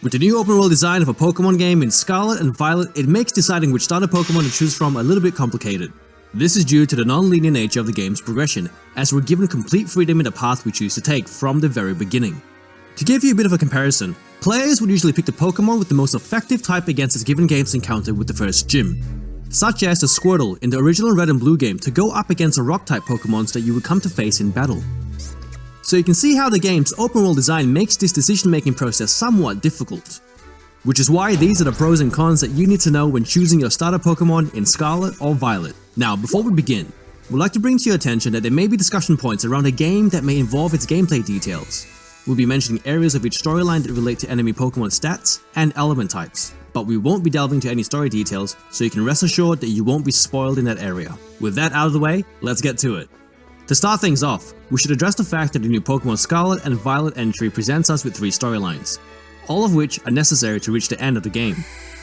With the new open world design of a Pokemon game in Scarlet and Violet, it makes deciding which starter Pokemon to choose from a little bit complicated. This is due to the non-linear nature of the game's progression, as we're given complete freedom in the path we choose to take from the very beginning. To give you a bit of a comparison, players would usually pick the Pokemon with the most effective type against its given game's encounter with the first gym, such as the Squirtle in the original Red and Blue game to go up against the Rock-type Pokemons that you would come to face in battle. So you can see how the game's open world design makes this decision-making process somewhat difficult. Which is why these are the pros and cons that you need to know when choosing your starter Pokemon in Scarlet or Violet. Now, before we begin, we'd like to bring to your attention that there may be discussion points around a game that may involve its gameplay details. We'll be mentioning areas of each storyline that relate to enemy Pokemon stats and element types, but we won't be delving into any story details, so you can rest assured that you won't be spoiled in that area. With that out of the way, let's get to it. To start things off, we should address the fact that the new Pokemon Scarlet and Violet entry presents us with 3 storylines, all of which are necessary to reach the end of the game.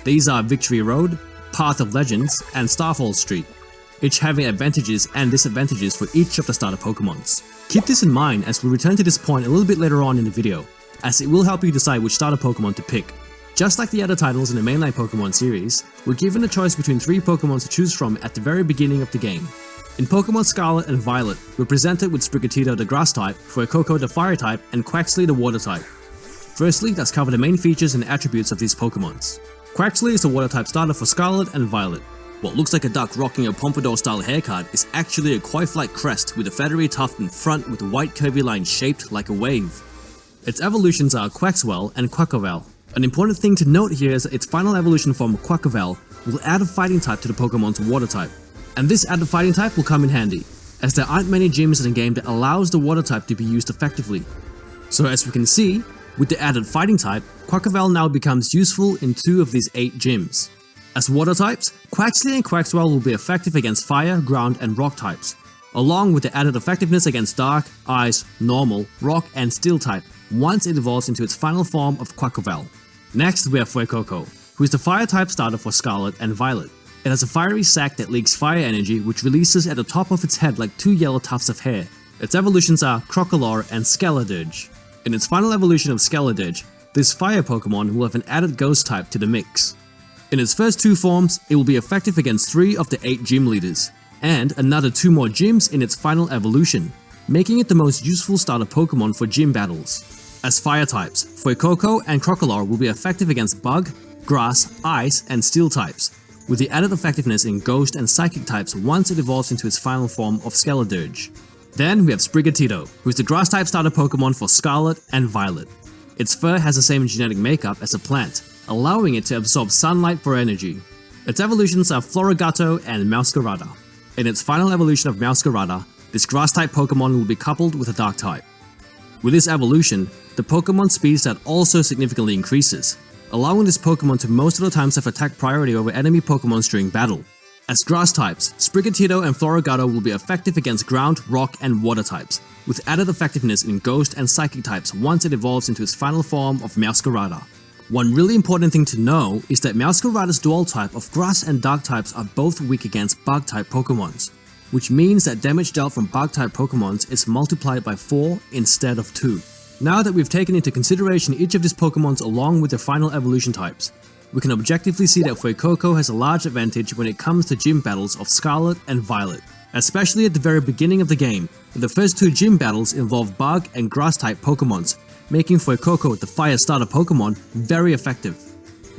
These are Victory Road, Path of Legends, and Starfall Street, each having advantages and disadvantages for each of the starter Pokemons. Keep this in mind as we return to this point a little bit later on in the video, as it will help you decide which starter Pokemon to pick. Just like the other titles in the mainline Pokemon series, we're given a choice between 3 Pokemon to choose from at the very beginning of the game. In Pokemon Scarlet and Violet, we're presented with Sprigatito the Grass type, Fuecoco the Fire type, and Quaxly the Water type. Firstly, let's cover the main features and attributes of these Pokemons. Quaxly is the Water type starter for Scarlet and Violet. What looks like a duck rocking a pompadour-style haircut is actually a coif-like crest with a feathery tuft in front with white curvy lines shaped like a wave. Its evolutions are Quaxwell and Quaquaval. An important thing to note here is that its final evolution form Quaquaval will add a fighting type to the Pokemon's Water type. And this added fighting type will come in handy, as there aren't many gyms in the game that allows the Water type to be used effectively. So as we can see, with the added fighting type, Quaquaval now becomes useful in 2 of these 8 gyms. As Water types, Quaxly and Quaxwell will be effective against Fire, Ground, and Rock types, along with the added effectiveness against Dark, Ice, Normal, Rock, and Steel type once it evolves into its final form of Quaquaval. Next, we have Fuecoco, who is the Fire type starter for Scarlet and Violet. It has a fiery sac that leaks fire energy which releases at the top of its head like 2 yellow tufts of hair. Its evolutions are Crocalor and Skeledirge. In its final evolution of Skeledirge, this fire Pokemon will have an added Ghost type to the mix. In its first 2 forms, it will be effective against 3 of the 8 gym leaders, and another 2 more gyms in its final evolution, making it the most useful starter Pokemon for gym battles. As fire types, Fuecoco and Crocalor will be effective against Bug, Grass, Ice, and Steel types, with the added effectiveness in Ghost and Psychic types once it evolves into its final form of Skeledirge. Then we have Sprigatito, who is the Grass type starter Pokemon for Scarlet and Violet. Its fur has the same genetic makeup as a plant, allowing it to absorb sunlight for energy. Its evolutions are Florigato and Meowscarada. In its final evolution of Meowscarada, this Grass type Pokemon will be coupled with a Dark type. With this evolution, the Pokemon speed stat also significantly increases, allowing this Pokemon to most of the times have attack priority over enemy Pokemons during battle. As Grass types, Sprigatito and Florigato will be effective against Ground, Rock, and Water types, with added effectiveness in Ghost and Psychic types once it evolves into its final form of Meowscarada. One really important thing to know is that Meowscarada's dual type of Grass and Dark types are both weak against Bug type Pokemons, which means that damage dealt from Bug type Pokemons is multiplied by 4 instead of 2. Now that we've taken into consideration each of these Pokemons along with their final evolution types, we can objectively see that Fuecoco has a large advantage when it comes to gym battles of Scarlet and Violet, especially at the very beginning of the game, where the first 2 gym battles involve Bug and Grass type Pokemons, making Fuecoco the Fire starter Pokemon very effective.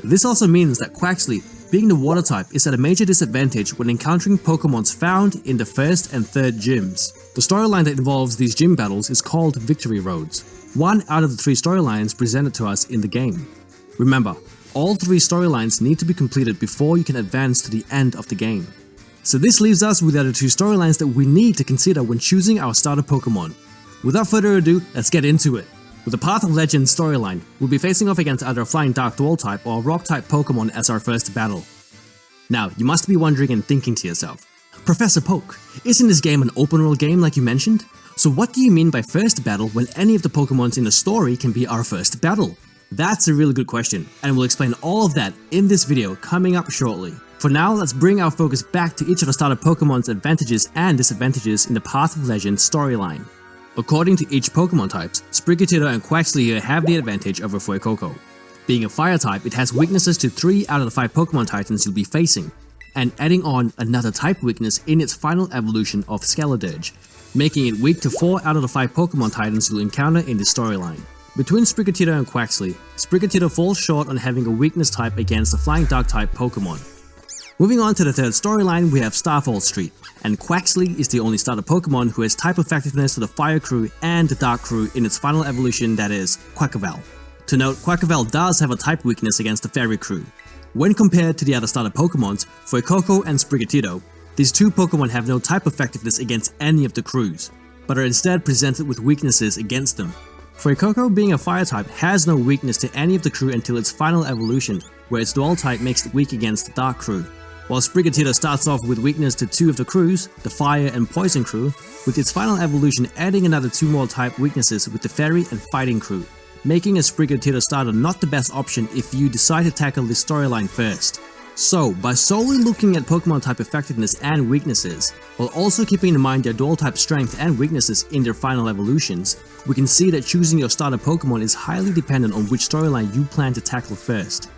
This also means that Quaxly, being the Water type, is at a major disadvantage when encountering Pokemons found in the 1st and 3rd gyms. The storyline that involves these gym battles is called Victory Roads, one out of the 3 storylines presented to us in the game. Remember, all 3 storylines need to be completed before you can advance to the end of the game. So this leaves us with the other 2 storylines that we need to consider when choosing our starter Pokemon. Without further ado, let's get into it. With the Path of Legends storyline, we'll be facing off against either a Flying Dark Dual type or a Rock type Pokemon as our first battle. Now, you must be wondering and thinking to yourself, Professor Poke, isn't this game an open world game like you mentioned? So what do you mean by first battle when any of the Pokemons in the story can be our first battle? That's a really good question, and we'll explain all of that in this video coming up shortly. For now, let's bring our focus back to each of the starter Pokemon's advantages and disadvantages in the Path of Legends storyline. According to each Pokemon types, Sprigatito and Quaxly here have the advantage over Fuecoco. Being a fire type, it has weaknesses to 3 out of the 5 Pokemon Titans you'll be facing, and adding on another type weakness in its final evolution of Skeledirge, making it weak to 4 out of the 5 Pokemon Titans you'll encounter in this storyline. Between Sprigatito and Quaxly, Sprigatito falls short on having a weakness type against the Flying Dark type Pokemon. Moving on to the third storyline, we have Starfall Street, and Quaxly is the only starter Pokemon who has type effectiveness to the Fire Crew and the Dark Crew in its final evolution, that is, Quaquaval. To note, Quaquaval does have a type weakness against the Fairy Crew. When compared to the other starter Pokemons, Fuecoco and Sprigatito, these two Pokemon have no type effectiveness against any of the crews, but are instead presented with weaknesses against them. Fuecoco, being a fire type, has no weakness to any of the crew until its final evolution, where its dual type makes it weak against the Dark Crew. While Sprigatito starts off with weakness to 2 of the crews, the Fire and Poison Crew, with its final evolution adding another 2 more type weaknesses with the Fairy and Fighting Crew, making a Sprigatito starter not the best option if you decide to tackle this storyline first. So, by solely looking at Pokemon type effectiveness and weaknesses, while also keeping in mind their dual type strength and weaknesses in their final evolutions, we can see that choosing your starter Pokemon is highly dependent on which storyline you plan to tackle first.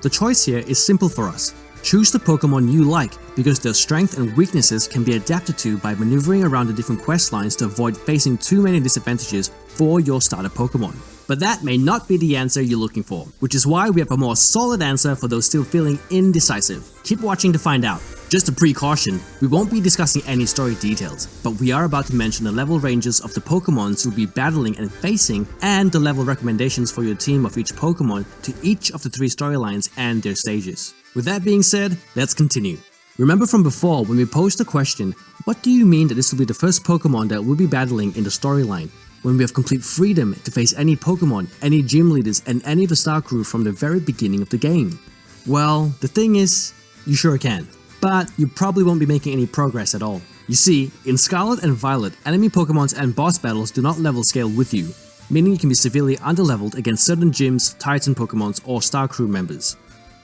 The choice here is simple for us. Choose the Pokemon you like because their strength and weaknesses can be adapted to by maneuvering around the different quest lines to avoid facing too many disadvantages for your starter Pokemon. But that may not be the answer you're looking for, which is why we have a more solid answer for those still feeling indecisive. Keep watching to find out. Just a precaution, we won't be discussing any story details, but we are about to mention the level ranges of the Pokemons you'll be battling and facing, and the level recommendations for your team of each Pokemon to each of the 3 storylines and their stages. With that being said, let's continue. Remember from before when we posed the question, what do you mean that this will be the first Pokemon that we'll be battling in the storyline? When we have complete freedom to face any Pokemon, any gym leaders, and any of the Star Crew from the very beginning of the game. Well, the thing is, you sure can, but you probably won't be making any progress at all. You see, in Scarlet and Violet, enemy Pokemons and boss battles do not level scale with you, meaning you can be severely underleveled against certain gyms, Titan Pokemons, or Star Crew members.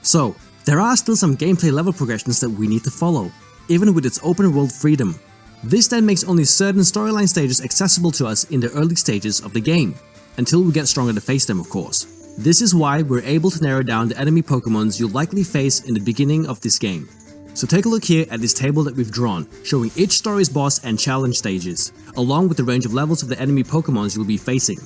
So, there are still some gameplay level progressions that we need to follow, even with its open world freedom. This then makes only certain storyline stages accessible to us in the early stages of the game, until we get stronger to face them, of course. This is why we're able to narrow down the enemy Pokemons you'll likely face in the beginning of this game. So take a look here at this table that we've drawn, showing each story's boss and challenge stages, along with the range of levels of the enemy Pokemons you'll be facing.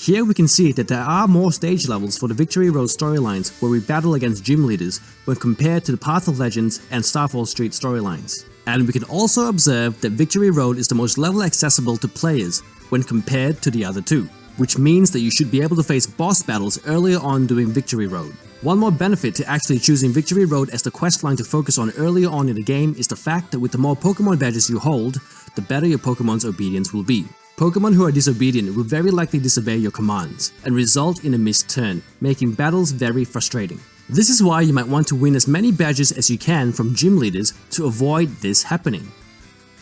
Here we can see that there are more stage levels for the Victory Road storylines where we battle against gym leaders when compared to the Path of Legends and Starfall Street storylines. And we can also observe that Victory Road is the most level accessible to players when compared to the other 2, which means that you should be able to face boss battles earlier on during Victory Road. One more benefit to actually choosing Victory Road as the questline to focus on earlier on in the game is the fact that with the more Pokemon badges you hold, the better your Pokemon's obedience will be. Pokemon who are disobedient will very likely disobey your commands and result in a missed turn, making battles very frustrating. This is why you might want to win as many badges as you can from gym leaders to avoid this happening.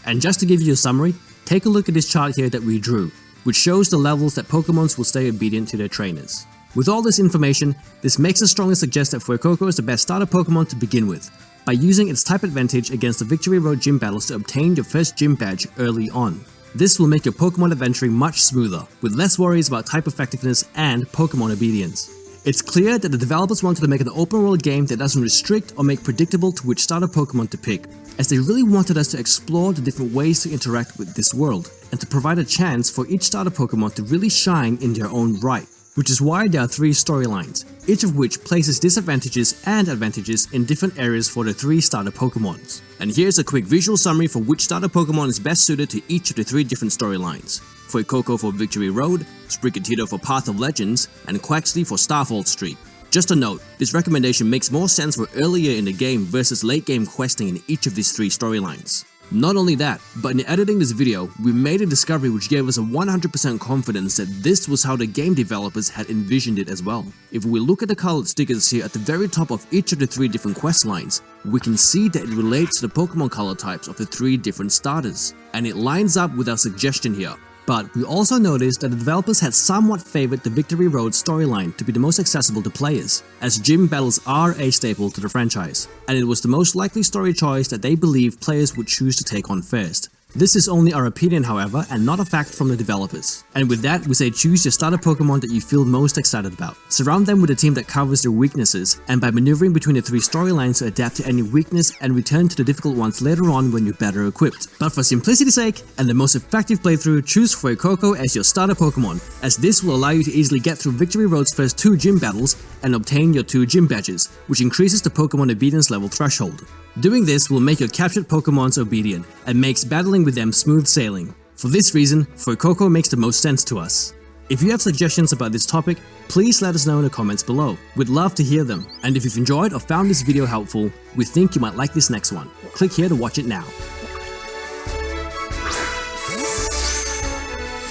And just to give you a summary, take a look at this chart here that we drew, which shows the levels that Pokemons will stay obedient to their trainers. With all this information, this makes us strongly suggest that Fuecoco is the best starter Pokemon to begin with, by using its type advantage against the Victory Road gym battles to obtain your first gym badge early on. This will make your Pokemon adventuring much smoother, with less worries about type effectiveness and Pokemon obedience. It's clear that the developers wanted to make an open world game that doesn't restrict or make predictable to which starter Pokemon to pick, as they really wanted us to explore the different ways to interact with this world, and to provide a chance for each starter Pokemon to really shine in their own right. Which is why there are 3 storylines, each of which places disadvantages and advantages in different areas for the 3 starter Pokemons. And here's a quick visual summary for which starter Pokemon is best suited to each of the 3 different storylines. Fuecoco for Victory Road, Sprigatito for Path of Legends, and Quaxly for Starfall Street. Just a note, this recommendation makes more sense for earlier in the game versus late game questing in each of these 3 storylines. Not only that, but in editing this video, we made a discovery which gave us a 100% confidence that this was how the game developers had envisioned it as well. If we look at the colored stickers here at the very top of each of the 3 different quest lines, we can see that it relates to the Pokemon color types of the 3 different starters, and it lines up with our suggestion here. But we also noticed that the developers had somewhat favored the Victory Road storyline to be the most accessible to players, as gym battles are a staple to the franchise, and it was the most likely story choice that they believed players would choose to take on first, This is only our opinion, however, and not a fact from the developers. And with that, we say choose your starter Pokemon that you feel most excited about. Surround them with a team that covers their weaknesses, and by maneuvering between the 3 storylines to adapt to any weakness and return to the difficult ones later on when you're better equipped. But for simplicity's sake, and the most effective playthrough, choose Fuecoco as your starter Pokemon, as this will allow you to easily get through Victory Road's first 2 gym battles and obtain your 2 gym badges, which increases the Pokemon obedience level threshold. Doing this will make your captured Pokemons obedient and makes battling with them smooth sailing. For this reason, Fuecoco makes the most sense to us. If you have suggestions about this topic, please let us know in the comments below. We'd love to hear them. And if you've enjoyed or found this video helpful, we think you might like this next one. Click here to watch it now.